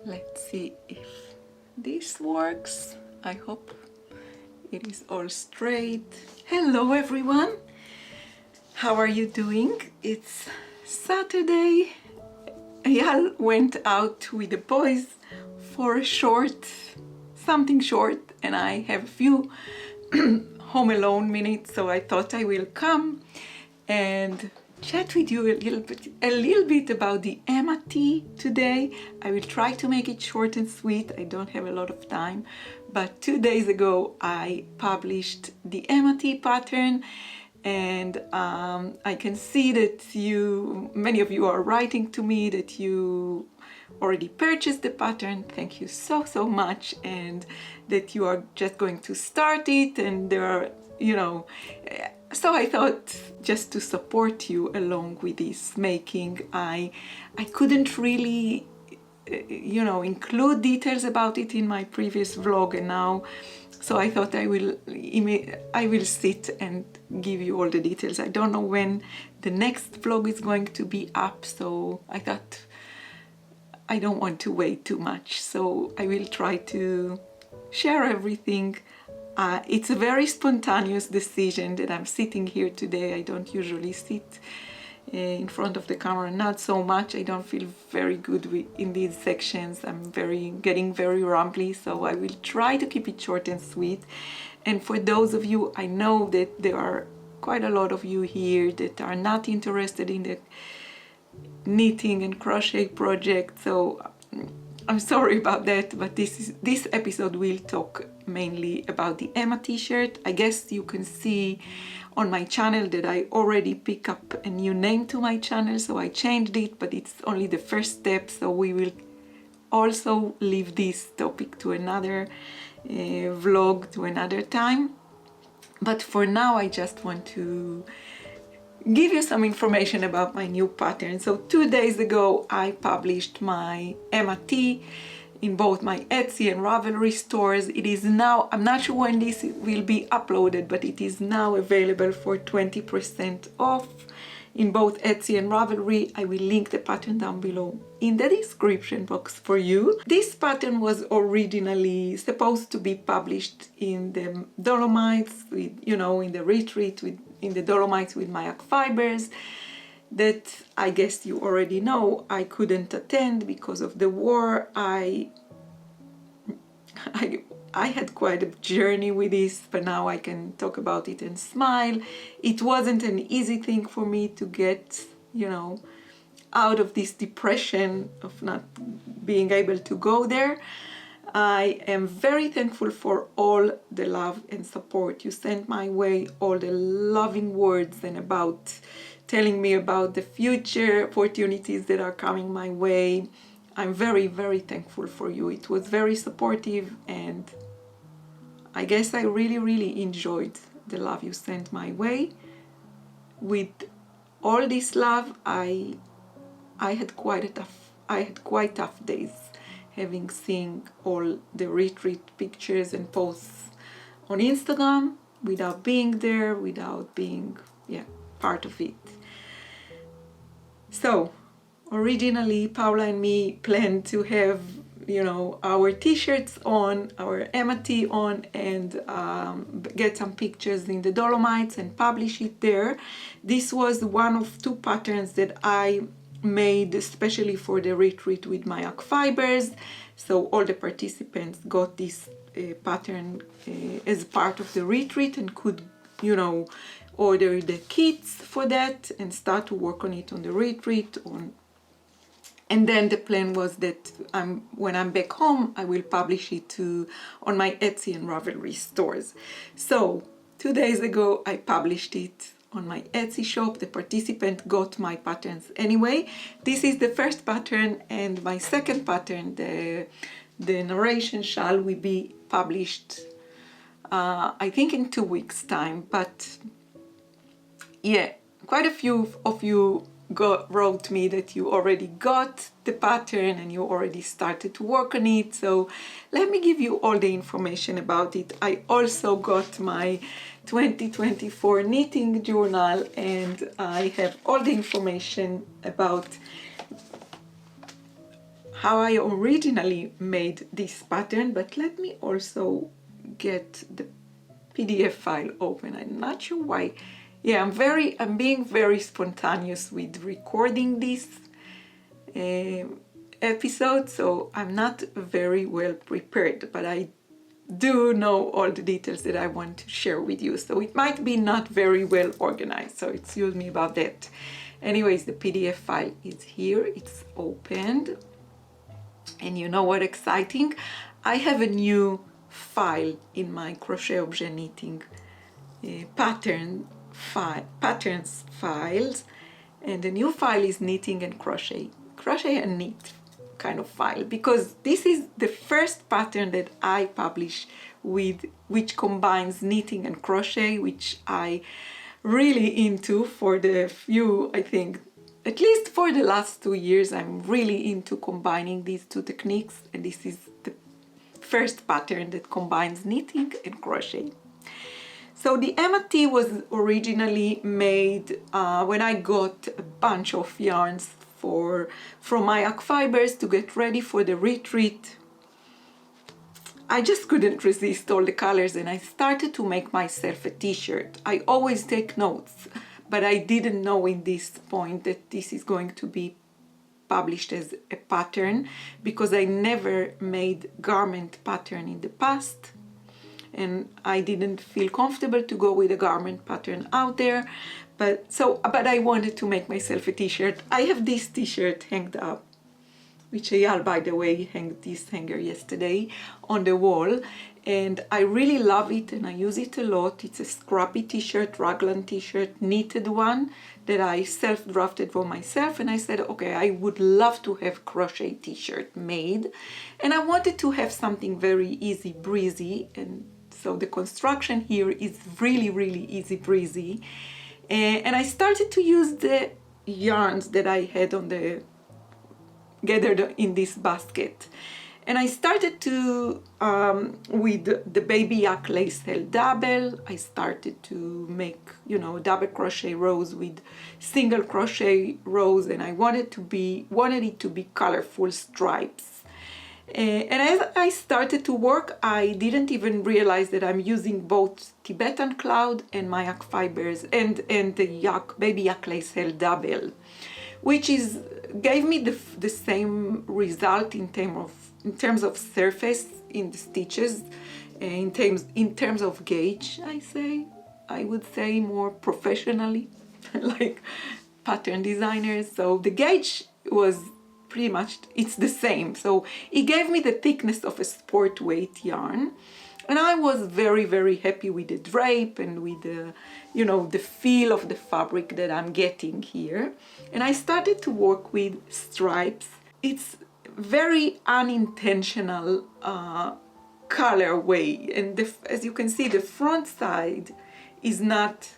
Let's see if this works. I hope it is all straight. Hello everyone, how are you doing? It's Saturday. Eyal went out with the boys for a something short, and I have a few home alone minutes, so I thought I will come and chat with you a little bit about the Emma tea today. I will try to make it short and sweet. I don't have a lot of time, but 2 days ago I published the Emma tea pattern, and I can see that many of you are writing to me that you already purchased the pattern. Thank you so much, and that you are just going to start it, and there are, so I thought, just to support you along with this making, I couldn't really include details about it in my previous vlog, and now, so I thought I will sit and give you all the details. I don't know when the next vlog is going to be up, so I thought I don't want to wait too much, so I will try to share everything. It's a very spontaneous decision that I'm sitting here today. I don't usually sit in front of the camera, not so much. I don't feel very good in these sections. I'm getting very rambly, so I will try to keep it short and sweet. And for those of you, I know that there are quite a lot of you here that are not interested in the knitting and crochet project, so I'm sorry about that, but this episode will talk mainly about the Emma t-shirt. I guess you can see on my channel that I already pick up a new name to my channel, so I changed it, but it's only the first step, so we will also leave this topic to another vlog, to another time. But for now, I just want to give you some information about my new pattern. So 2 days ago I published my Emma tea in both my Etsy and Ravelry stores. It is now, I'm not sure when this will be uploaded, but it is now available for 20% off in both Etsy and Ravelry. I will link the pattern down below in the description box for you. This pattern was originally supposed to be published in the Dolomites, with, in the retreat in the Dolomites with Mayak Fibers, that I guess you already know I couldn't attend because of the war. I had quite a journey with this, but now I can talk about it and smile. It wasn't an easy thing for me to get, out of this depression of not being able to go there. I am very thankful for all the love and support you sent my way, all the loving words and about telling me about the future opportunities that are coming my way. I'm very thankful for you. It was very supportive, and I guess I really enjoyed the love you sent my way. With all this love, I had quite tough days, having seen all the retreat pictures and posts on Instagram without being there, without being part of it. So originally Paula and me planned to have our t-shirts on, our Emma tea on, and get some pictures in the Dolomites and publish it there. This was one of 2 patterns that I made especially for the retreat with Mayak Fibers, so all the participants got this pattern as part of the retreat and could order the kits for that and start to work on it on the retreat. And then the plan was that when I'm back home, I will publish it on my Etsy and Ravelry stores. So 2 days ago I published it on my Etsy shop. The participant got my patterns anyway. This is the first pattern, and my second pattern, the narration, shall we be published I think in 2 weeks time. But yeah, quite a few of you wrote me that you already got the pattern and you already started to work on it, so let me give you all the information about it. I also got my 2024 knitting journal, and I have all the information about how I originally made this pattern, but let me also get the PDF file open. I'm not sure why. Yeah, I'm being very spontaneous with recording this episode, so I'm not very well prepared, but I do know all the details that I want to share with you, so it might be not very well organized, so excuse me about that. Anyways, the PDF file is here, it's opened, and you know what exciting? I have a new file in my Crochet Objet Knitting patterns files, and the new file is knitting and crochet and knit kind of file, because this is the first pattern that I publish with, which combines knitting and crochet, which I really into for the few, I think at least for the last 2 years. I'm really into combining these two techniques, and this is the first pattern that combines knitting and crochet. So the Emma T was originally made when I got a bunch of yarns from my Yak Fibers to get ready for the retreat. I just couldn't resist all the colors, and I started to make myself a t-shirt. I always take notes, but I didn't know in this point that this is going to be published as a pattern, because I never made garment pattern in the past, and I didn't feel comfortable to go with a garment pattern out there. But I wanted to make myself a t-shirt. I have this t-shirt hanged up, which Eyal, by the way, hanged this hanger yesterday on the wall, and I really love it and I use it a lot. It's a scrappy t-shirt, raglan t-shirt, knitted one that I self-drafted for myself, and I said, okay, I would love to have crochet t-shirt made, and I wanted to have something very easy breezy, and so the construction here is really easy breezy. And I started to use the yarns that I had gathered in this basket. And I started to, with the Baby Yak Lace Held Double, I started to make, double crochet rows with single crochet rows, and I wanted it to be colorful stripes. And as I started to work, I didn't even realize that I'm using both Tibetan Cloud and my Yak Fibers and the Baby Yak Lace Held Double, which gave me the same result in terms of surface in the stitches, in terms of gauge. I would say more professionally, like pattern designers. So the gauge was pretty much, it's the same. So it gave me the thickness of a sport weight yarn, and I was very happy with the drape and with the the feel of the fabric that I'm getting here. And I started to work with stripes. It's very unintentional colorway, and as you can see, the front side is not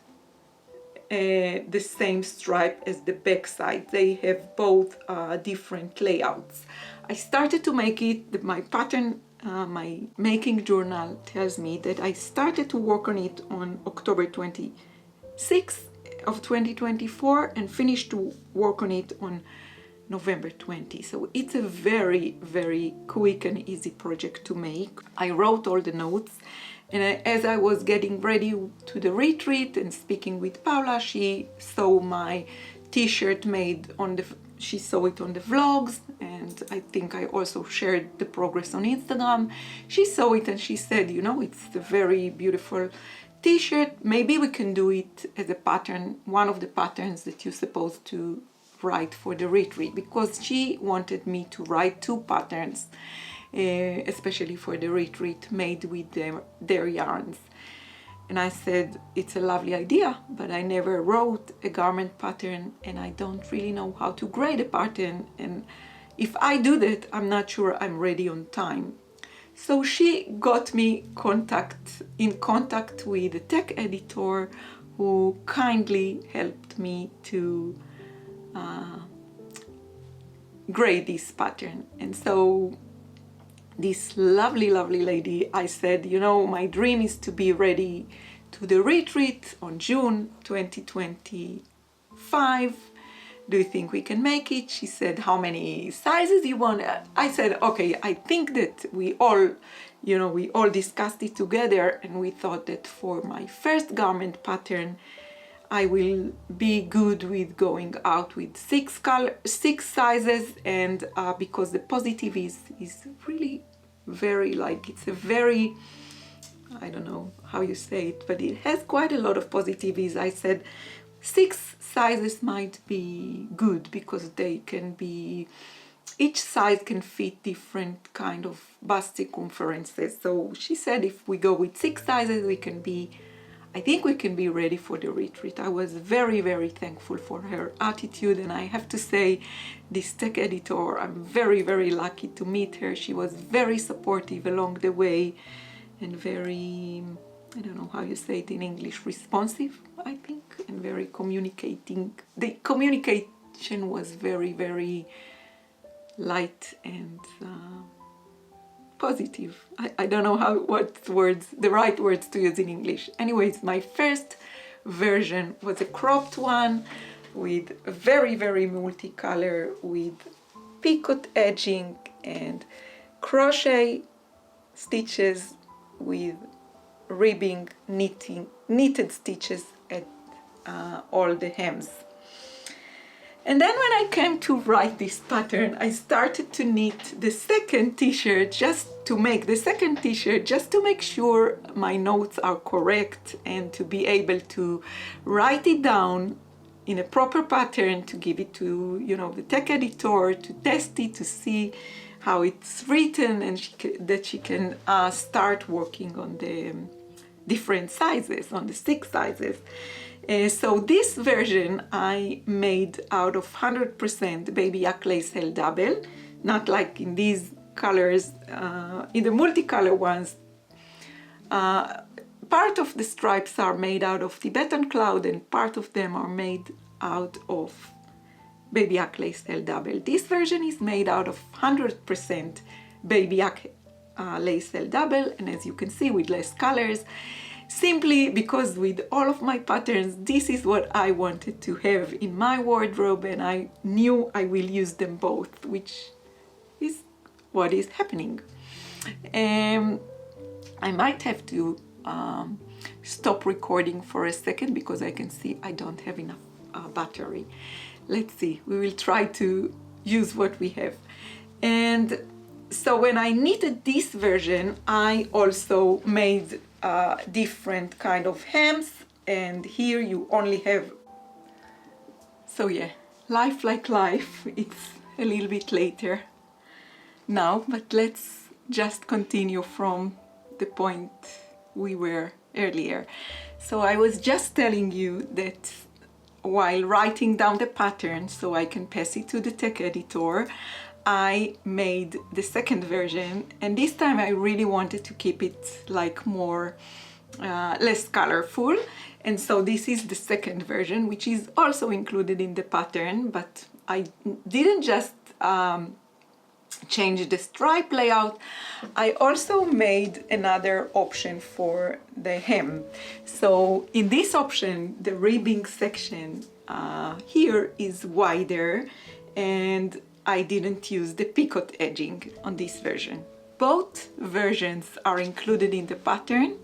the same stripe as the back side. They have both different layouts. I started to make it, my pattern, my making journal tells me that I started to work on it on October 26th of 2024 and finished to work on it on November 20. So it's a very quick and easy project to make. I wrote all the notes, and as I was getting ready to the retreat and speaking with Paula, she saw my t-shirt made she saw it on the vlogs, and I think I also shared the progress on Instagram. She saw it and she said, it's a very beautiful t-shirt. Maybe we can do it as a pattern, one of the patterns that you're supposed to write for the retreat, because she wanted me to write 2 patterns, especially for the retreat, made with their yarns. And I said, it's a lovely idea, but I never wrote a garment pattern, and I don't really know how to grade a pattern, and if I do that, I'm not sure I'm ready on time. So she got me in contact with a tech editor who kindly helped me to grade this pattern. And so this lovely lady, I said, my dream is to be ready to the retreat on June 2025, do you think we can make it? She said, how many sizes you want? I said, okay, I think that we all discussed it together, and we thought that for my first garment pattern, I will be good with going out with six sizes, and because the positive is really very, like, it's a very, I don't know how you say it, but it has quite a lot of positives. I said 6 sizes might be good because they can be, each size can fit different kind of bust circumferences. So she said if we go with 6 sizes, I think we can be ready for the retreat. I was very, very thankful for her attitude, and I have to say, this tech editor, I'm very, very lucky to meet her. She was very supportive along the way, and very, I don't know how you say it in English, responsive, I think, and very communicating. The communication was very, very light and positive. I don't know the right words to use in English. Anyways, my first version was a cropped one with very, very multicolor, with picot edging and crochet stitches with ribbing, knitted stitches at all the hems. And then when I came to write this pattern, I started to knit the second t-shirt just to make sure my notes are correct and to be able to write it down in a proper pattern, to give it to, the tech editor, to test it, to see how it's written, and that she can start working on the different sizes, on the 6 sizes. So this version I made out of 100% Baby Yak Lace Held Double, not like in these colors, in the multicolor ones. Part of the stripes are made out of Tibetan Cloud, and part of them are made out of Baby Yak Lace Held Double. This version is made out of 100% Baby Yak Lace Held Double, and as you can see, with less colors, simply because with all of my patterns, this is what I wanted to have in my wardrobe, and I knew I will use them both, which is what is happening. I might have to stop recording for a second because I can see I don't have enough battery. Let's see, we will try to use what we have. And so when I knitted this version, I also made different kind of hems, and here you only have, so yeah, life like life. It's a little bit later now, but let's just continue from the point we were earlier. So I was just telling you that while writing down the pattern so I can pass it to the tech editor, I made the second version, and this time I really wanted to keep it like more less colorful, and so this is the second version, which is also included in the pattern, but I didn't just change the stripe layout. I also made another option for the hem. So in this option, the ribbing section here is wider, and I didn't use the picot edging on this version. Both versions are included in the pattern,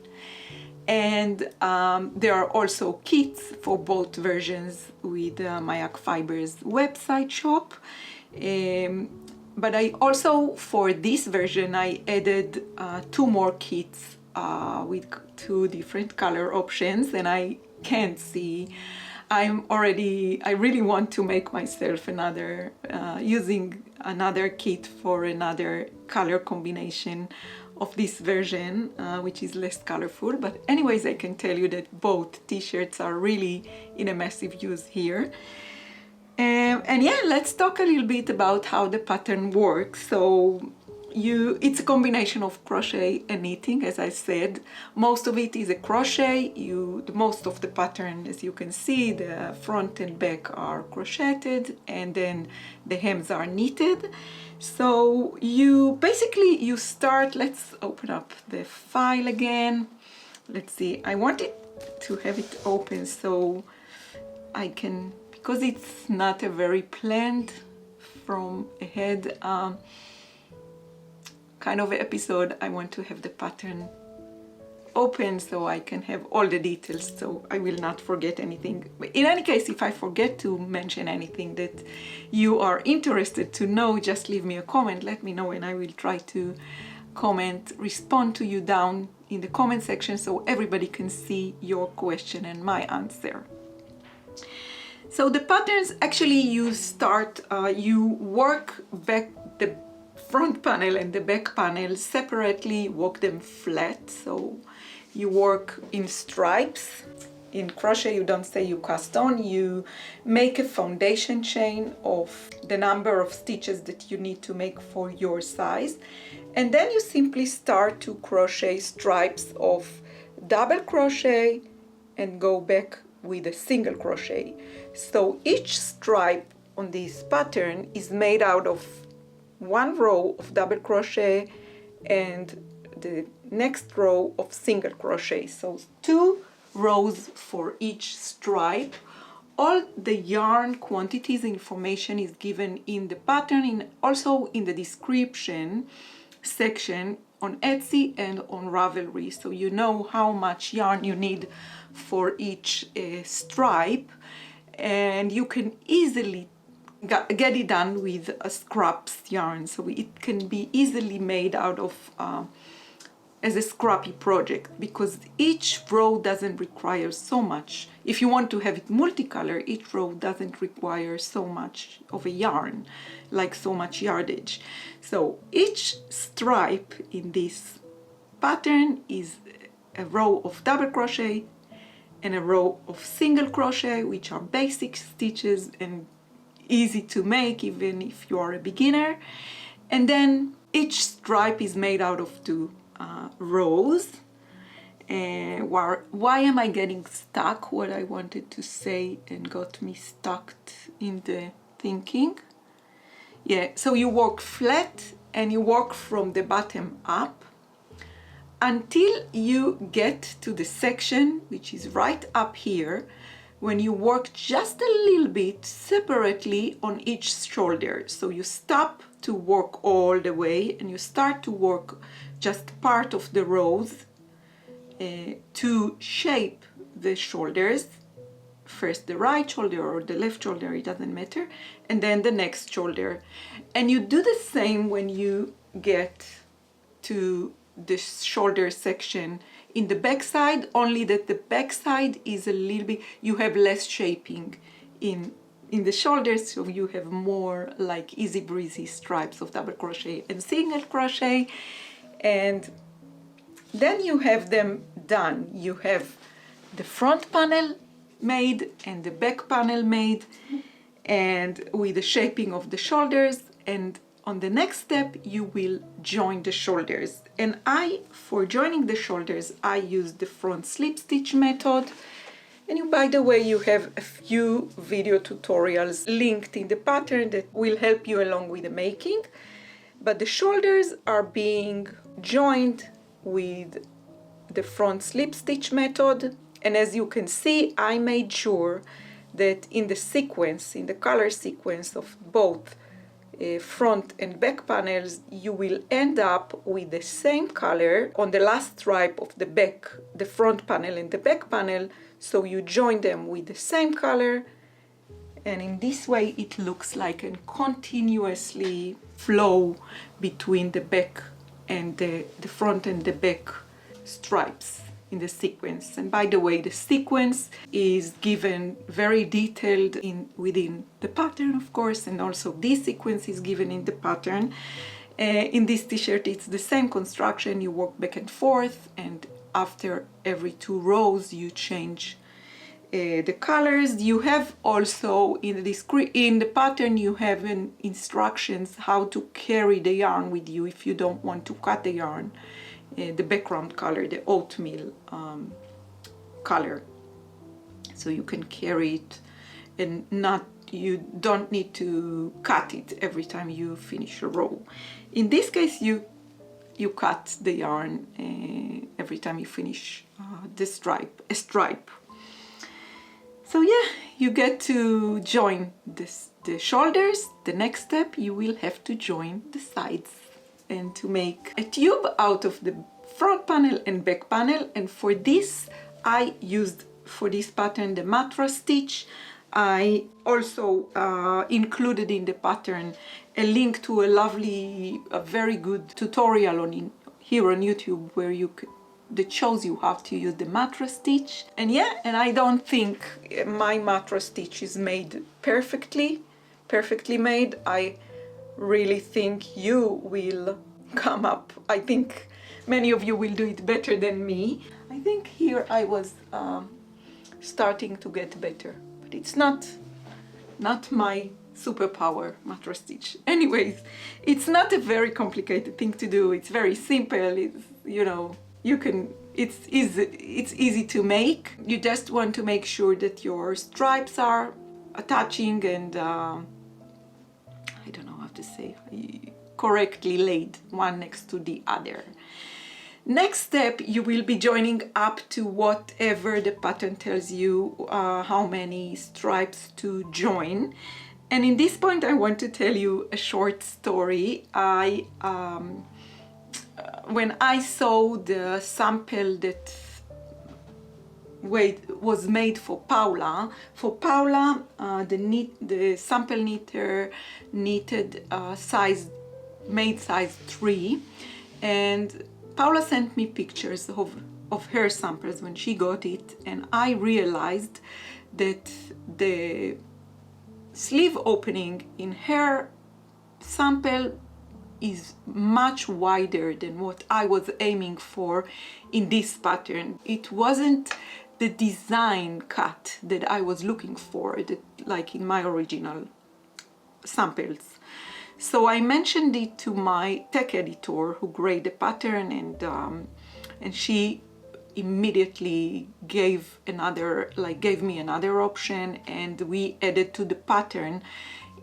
and there are also kits for both versions with my Yak Fibers website shop. But I also, for this version, I added 2 more kits with 2 different color options, and I can't see. I really want to make myself another, using another kit for another color combination of this version, which is less colorful. But anyways, I can tell you that both t-shirts are really in a massive use here. And yeah, let's talk a little bit about how the pattern works. So it's a combination of crochet and knitting, as I said. Most of it is a crochet. Most of the pattern, as you can see, the front and back are crocheted, and then the hems are knitted. So you start, let's open up the file again. Let's see, I wanted to have it open so I can, because it's not a very planned from ahead kind of episode, I want to have the pattern open so I can have all the details, so I will not forget anything. But in any case, if I forget to mention anything that you are interested to know, just leave me a comment, let me know, and I will try to respond to you down in the comment section so everybody can see your question and my answer. So the patterns, actually you start, you work back the front panel and the back panel separately, work them flat. So you work in stripes. In crochet you don't say you cast on, you make a foundation chain of the number of stitches that you need to make for your size, and then you simply start to crochet stripes of double crochet and go back with a single crochet. So each stripe on this pattern is made out of one row of double crochet and the next row of single crochet. So 2 rows for each stripe. All the yarn quantities information is given in the pattern, and also in the description section on Etsy and on Ravelry, so you know how much yarn you need for each stripe, and you can easily get it done with a scraps yarn, so it can be easily made out of as a scrappy project, because each row doesn't require so much. If you want to have it multicolor, each row doesn't require so much of a yarn, like so much yardage. So each stripe in this pattern is a row of double crochet and a row of single crochet, which are basic stitches and easy to make even if you are a beginner. And then each stripe is made out of 2 rows. And why am I getting stuck? What I wanted to say and got me stuck in the thinking. Yeah, so you work flat and you work from the bottom up until you get to the section which is right up here, when you work just a little bit separately on each shoulder. So you stop to work all the way and you start to work just part of the rows to shape the shoulders. First the right shoulder or the left shoulder, it doesn't matter, and then the next shoulder. And you do the same when you get to the shoulder section in the back side, only that the back side is a little bit, you have less shaping in the shoulders, so you have more like easy breezy stripes of double crochet and single crochet. And then you have them done. You have the front panel made and the back panel made, and with the shaping of the shoulders, and on the next step you will join the shoulders. And for joining the shoulders, I use the front slip stitch method. And by the way, you have a few video tutorials linked in the pattern that will help you along with the making. But the shoulders are being joined with the front slip stitch method. And as you can see, I made sure that in the sequence, in the color sequence of both front and back panels, you will end up with the same color on the last stripe of the back, the front panel and the back panel. So you join them with the same color, and in this way it looks like a continuously flow between the back and the front and the back stripes in the sequence. And by the way, the sequence is given very detailed within the pattern, of course, and also this sequence is given in the pattern. In this t-shirt it's the same construction, you work back and forth, and after every 2 rows you change the colors. You have also in the pattern you have instructions how to carry the yarn with you if you don't want to cut the yarn, the background color, the oatmeal color, so you can carry it and you don't need to cut it every time you finish a row. In this case you cut the yarn every time you finish a stripe. So yeah, you get to join the shoulders. The next step, you will have to join the sides and to make a tube out of the front panel and back panel. And for this, I used, for this pattern, the mattress stitch. I also included in the pattern a link to a very good tutorial here on YouTube where that shows you how to use the mattress stitch. And yeah, and I don't think my mattress stitch is made perfectly made. I really think you will come up. I think many of you will do it better than me. I think here I was starting to get better, but it's not my superpower, mattress stitch. Anyways, it's not a very complicated thing to do. It's very simple. It's, you know, it's easy to make. You just want to make sure that your stripes are attaching and I don't know how to say, correctly laid one next to the other. Next step, you will be joining up to whatever the pattern tells you how many stripes to join. And in this point, I want to tell you a short story. When I saw the sample that was made for Paula, the sample knitter knitted size 3, and Paula sent me pictures of her samples when she got it, and I realized that the sleeve opening in her sample is much wider than what I was aiming for in this pattern. It wasn't the design cut that I was looking for, like in my original samples. So I mentioned it to my tech editor who graded the pattern, and she immediately gave me another option, and we added to the pattern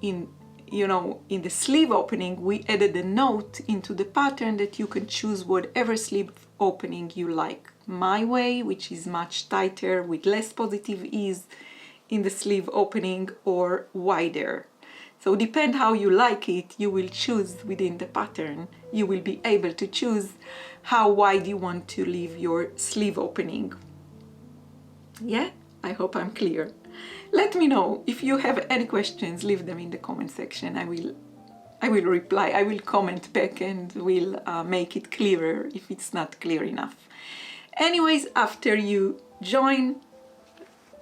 in the sleeve opening, we added a note into the pattern that you can choose whatever sleeve opening you like. My way, which is much tighter with less positive ease in the sleeve opening, or wider. So depend how you like it, you will choose within the pattern. You will be able to choose how wide you want to leave your sleeve opening. Yeah, I hope I'm clear. Let me know if you have any questions, leave them in the comment section. I will reply, I will comment back and will make it clearer if it's not clear enough. Anyways, after you join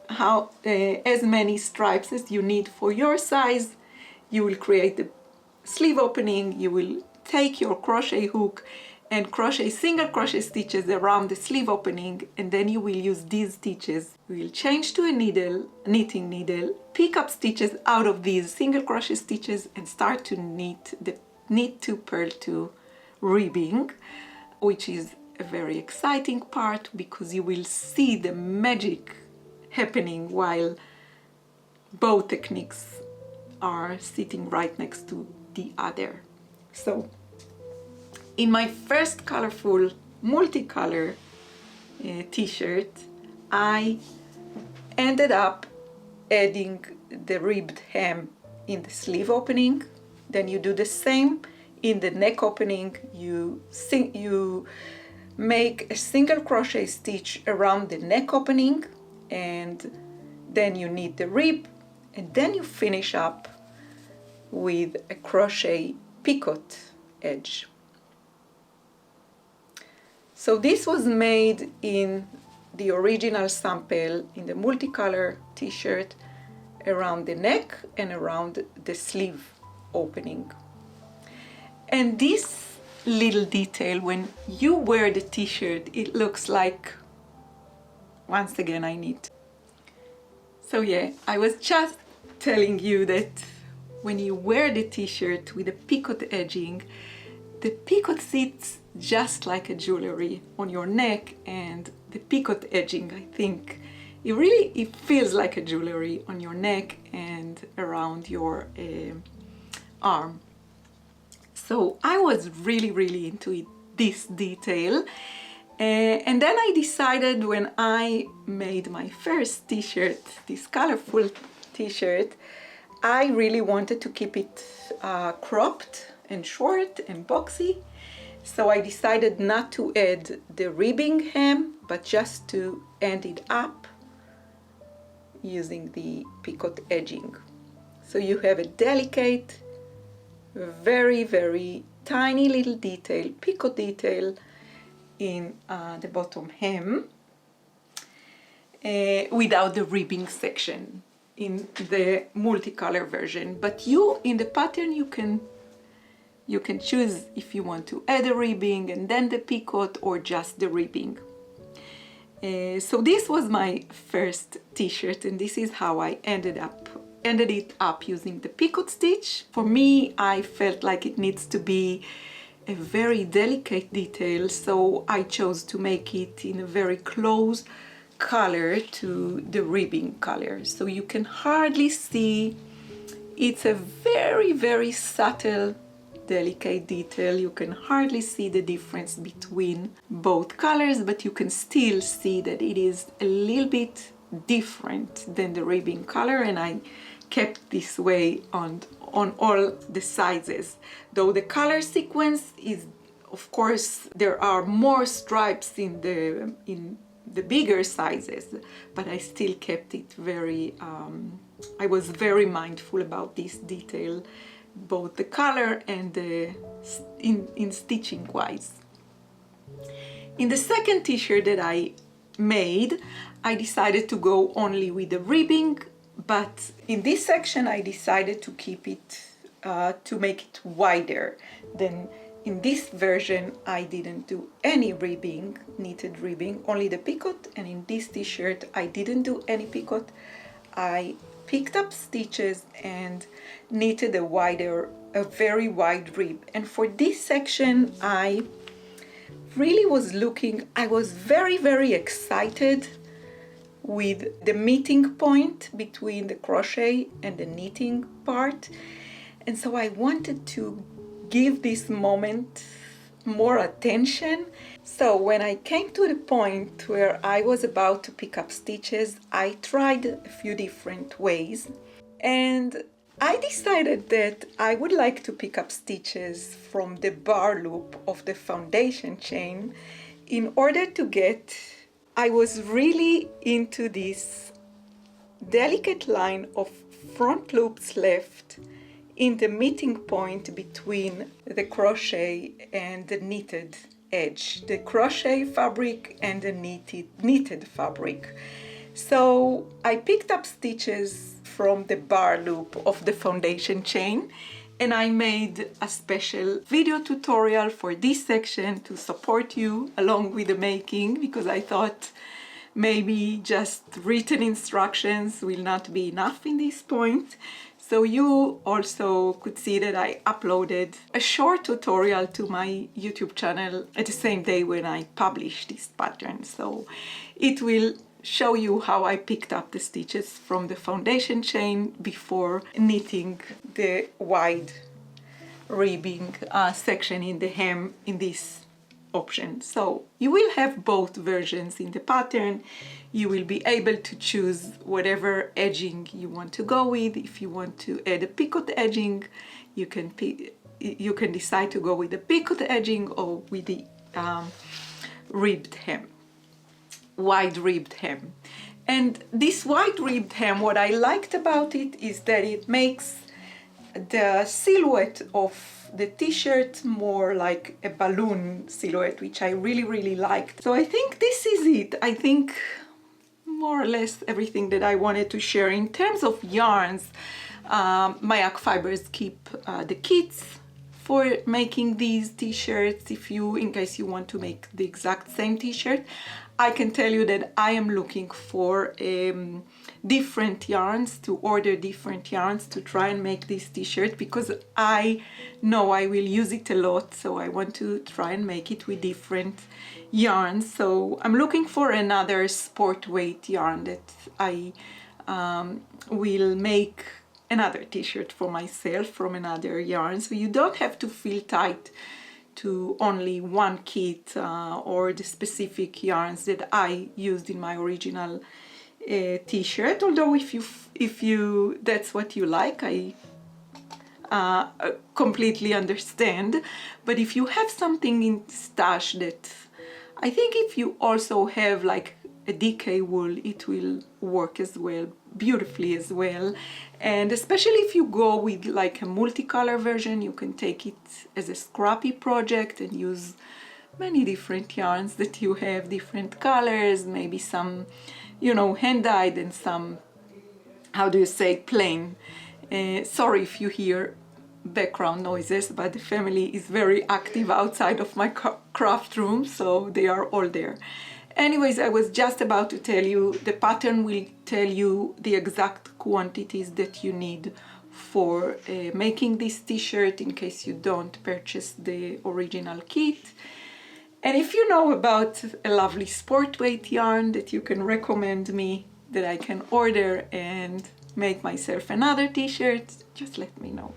as many stripes as you need for your size, you will create the sleeve opening. You will take your crochet hook and crochet single crochet stitches around the sleeve opening, and then you will use these stitches. You will change to a knitting needle, pick up stitches out of these single crochet stitches and start to knit the knit to purl to ribbing, which is a very exciting part because you will see the magic happening while both techniques are sitting right next to the other. So in my first colorful multicolor t-shirt, I ended up adding the ribbed hem in the sleeve opening. Then you do the same in the neck opening. You make a single crochet stitch around the neck opening, and then you knit the rib, and then you finish up with a crochet picot edge. So this was made in the original sample in the multicolor t-shirt around the neck and around the sleeve opening. And this little detail, when you wear the t-shirt, it looks like, once again, I knit. So yeah, I was just telling you that when you wear the t-shirt with the picot edging, the picot sits just like a jewelry on your neck, and the picot edging, I think, it feels like a jewelry on your neck and around your arm. So I was really into this detail, And then I decided when I made my first t-shirt, this colorful t-shirt, I really wanted to keep it cropped and short and boxy. So I decided not to add the ribbing hem, but just to end it up using the picot edging. So you have a delicate, very, very tiny little detail, picot detail in the bottom hem without the ribbing section in the multicolor version. But you, in the pattern, you can choose if you want to add a ribbing and then the picot or just the ribbing. So this was my first t-shirt, and this is how I ended it up using the picot stitch. For me, I felt like it needs to be a very delicate detail, so I chose to make it in a very close color to the ribbing color. So you can hardly see, it's a very, very subtle, delicate detail. You can hardly see the difference between both colors, but you can still see that it is a little bit different than the ribbing color, and I kept this way on all the sizes. Though the color sequence is, of course, there are more stripes in the bigger sizes, but I still kept it very, I was very mindful about this detail, both the color and in stitching wise. In the second t-shirt that I made, I decided to go only with the ribbing, but in this section I decided to keep it, to make it wider. Then in this version I didn't do any ribbing, knitted ribbing, only the picot, and in this t-shirt I didn't do any picot. I picked up stitches and knitted a very wide rib. And for this section I really was looking, I was very, very excited with the meeting point between the crochet and the knitting part, and so I wanted to give this moment more attention. So when I came to the point where I was about to pick up stitches, I tried a few different ways, and I decided that I would like to pick up stitches from the bar loop of the foundation chain in order to get, I was really into this delicate line of front loops left in the meeting point between the crochet and the knitted edge, the crochet fabric and the knitted fabric. So I picked up stitches from the bar loop of the foundation chain, and I made a special video tutorial for this section to support you along with the making, because I thought maybe just written instructions will not be enough in this point. So you also could see that I uploaded a short tutorial to my YouTube channel at the same day when I published this pattern. So it will show you how I picked up the stitches from the foundation chain before knitting the wide ribbing section in the hem in this option. So you will have both versions in the pattern. You will be able to choose whatever edging you want to go with. If you want to add a picot edging, you can decide to go with the picot edging or with the ribbed hem, wide ribbed hem. And this wide ribbed hem, what I liked about it is that it makes the silhouette of the t-shirt more like a balloon silhouette, which I really, really liked. So I think this is it. I think more or less everything that I wanted to share. In terms of yarns, Mayak Fibers keep the kits for making these t-shirts. In case you want to make the exact same t-shirt, I can tell you that I am looking for different yarns, to order different yarns to try and make this t-shirt, because I know I will use it a lot, so I want to try and make it with different yarns. So I'm looking for another sport weight yarn that I will make another t-shirt for myself from another yarn, so you don't have to feel tight to only one kit or the specific yarns that I used in my original t-shirt. Although if you that's what you like, I completely understand. But if you have something in stash that I think if you also have like a DK wool, it will work as well, beautifully as well. And especially if you go with like a multicolor version, you can take it as a scrappy project and use many different yarns that you have, different colors, maybe some, you know, hand-dyed and some, how do you say, plain. Sorry if you hear background noises, but the family is very active outside of my craft room, so they are all there. Anyways, I was just about to tell you, the pattern will tell you the exact quantities that you need for making this t-shirt in case you don't purchase the original kit. And if you know about a lovely sport weight yarn that you can recommend me, that I can order and make myself another t-shirt, just let me know.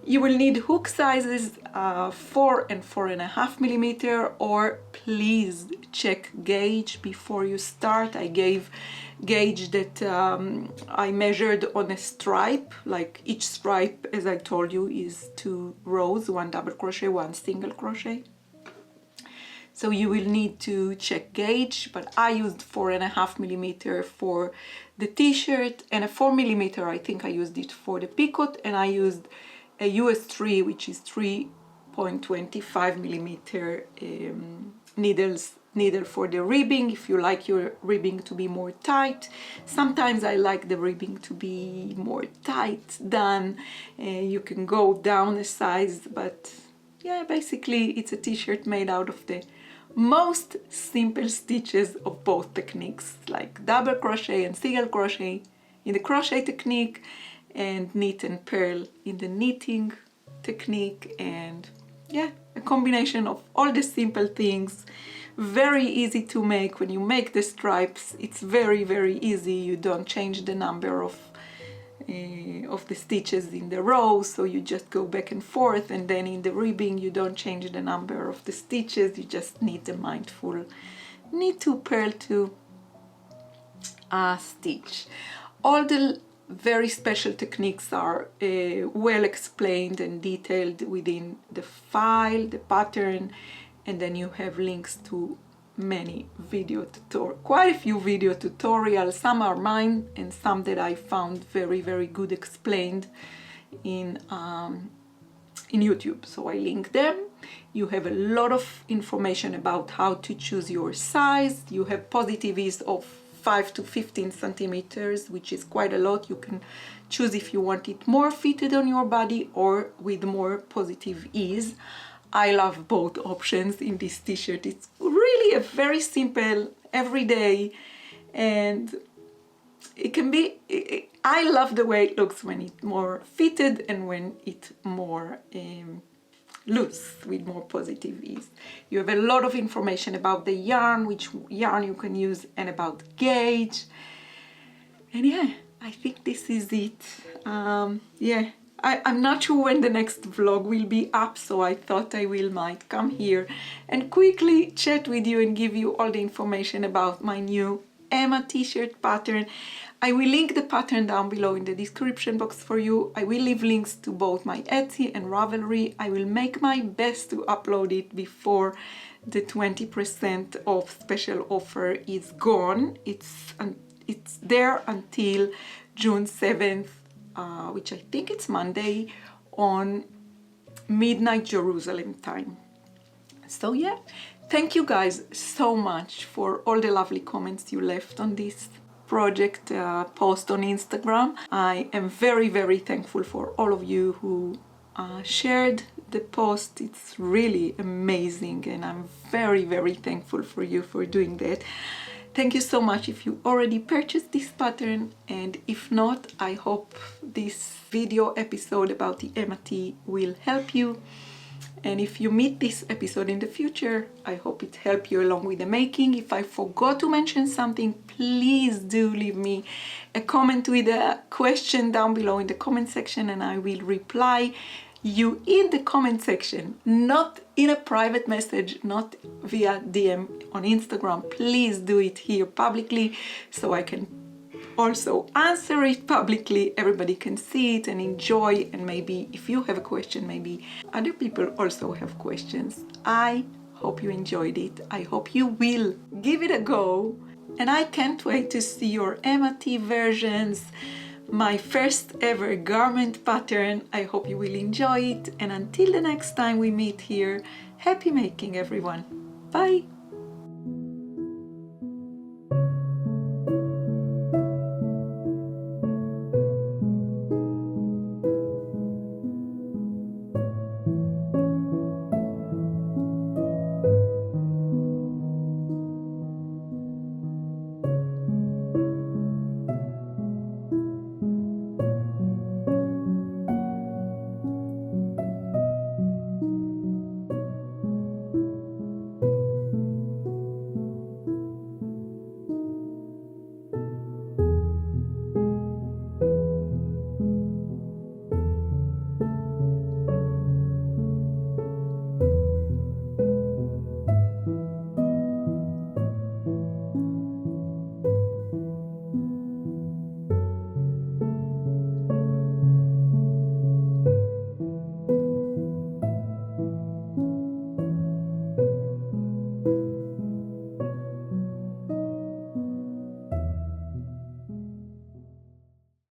You will need hook sizes 4 and 4.5 millimeter, or please check gauge before you start. I gave gauge that I measured on a stripe, like each stripe, as I told you, is 2 rows, 1 double crochet, 1 single crochet. So you will need to check gauge, but I used 4.5 millimeter for the t-shirt, and a 4 millimeter, I think I used it for the picot, and I used a US 3, which is 3.25 millimeter needle for the ribbing, if you like your ribbing to be more tight. Sometimes I like the ribbing to be more tight done. You can go down a size, but yeah, basically it's a t-shirt made out of the most simple stitches of both techniques, like double crochet and single crochet in the crochet technique, and knit and purl in the knitting technique. And yeah, a combination of all the simple things, very easy to make. When you make the stripes, it's very, very easy. You don't change the number of the stitches in the row, so you just go back and forth, and then in the ribbing you don't change the number of the stitches, you just knit a mindful knit to purl to stitch. All the very special techniques are well explained and detailed within the file, the pattern, and then you have links to many quite a few video tutorials. Some are mine and some that I found very, very good explained in YouTube, so I link them. You have a lot of information about how to choose your size. You have positive ease of 5 to 15 centimeters, which is quite a lot. You can choose if you want it more fitted on your body or with more positive ease. I love both options in this t-shirt. It's really a very simple, everyday, and it can be, I love the way it looks when it's more fitted and when it's more loose with more positive ease. You have a lot of information about the yarn, which yarn you can use, and about gauge. And yeah, I think this is it. Yeah, I'm not sure when the next vlog will be up, so I thought I might come here and quickly chat with you and give you all the information about my new Emma t-shirt pattern. I will link the pattern down below in the description box for you. I will leave links to both my Etsy and Ravelry. I will make my best to upload it before the 20% off special offer is gone. It's there until June 7th, which I think it's Monday, on midnight Jerusalem time. So yeah, thank you guys so much for all the lovely comments you left on this project post on Instagram. I am very, very thankful for all of you who shared the post. It's really amazing, and I'm very, very thankful for you for doing that. Thank you so much if you already purchased this pattern, and if not, I hope this video episode about the Emma T will help you. And if you meet this episode in the future, I hope it helped you along with the making. If I forgot to mention something, please do leave me a comment with a question down below in the comment section, and I will reply. you in the comment section, not in a private message, not via DM on Instagram. Please do it here publicly so I can also answer it publicly. Everybody can see it and enjoy, and maybe if you have a question, maybe other people also have questions. I hope you enjoyed it. I hope you will give it a go, and I can't wait to see your Emma T versions, my first ever garment pattern. I hope you will enjoy it, and until the next time we meet here, happy making everyone. Bye!